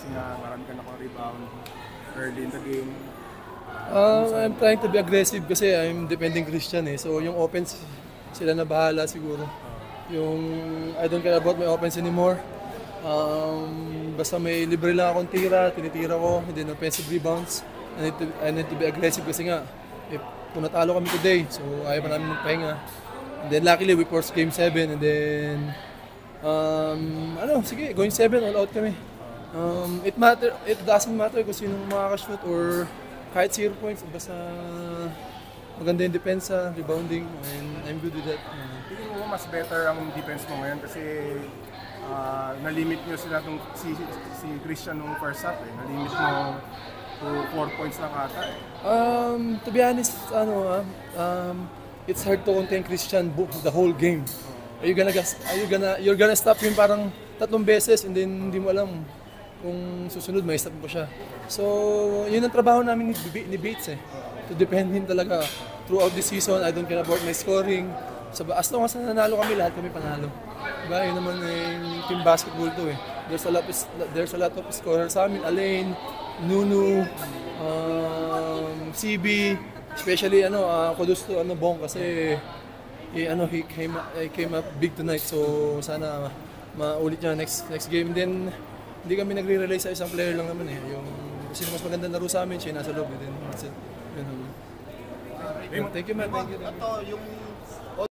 kasi nga marami ka naka-rebound early in the game. I'm trying to be aggressive kasi I'm defending Christian eh. So yung offense, sila na bahala siguro. Yung I don't care about my offense anymore. Basta may libre lang akong tira, tinitira ko, and then offensive rebounds. I need to be aggressive kasi nga, kung natalo kami today, so ayaw pa namin magpahinga. And then luckily we forced game 7 and then sige, going 7 all out kami. It doesn't matter kung sinong makakashoot or kahit 0 points, basta maganda yung depensa, rebounding, and I'm good with that. Tingin mo mas better ang defense mo ngayon kasi nalimit nyo sila si Christian nung first half eh. Nalimit mo to 4 points lang ata eh. To be honest, it's hard to contain Christian the whole game. You're gonna stop him parang 3 beses and then hindi mo alam kung susunod may stop mo siya. So, yun ang trabaho namin ni Bates eh. To defend him talaga throughout the season. I don't care about my scoring. So, as long as nanalo kami, lahat kami panalo. Diba? Yun naman yung team basketball to eh. There's a lot of scorers sa amin. Alain, Nunu, CB, especially kudos to Bong kasi he came up big tonight. So sana maulit niya next game. Then hindi kami nagre-rely sa isang player lang naman eh. Yung sino mas maganda laro sa amin, siya nasa loob. Then that's it. Thank you man. Thank you. Ito, yung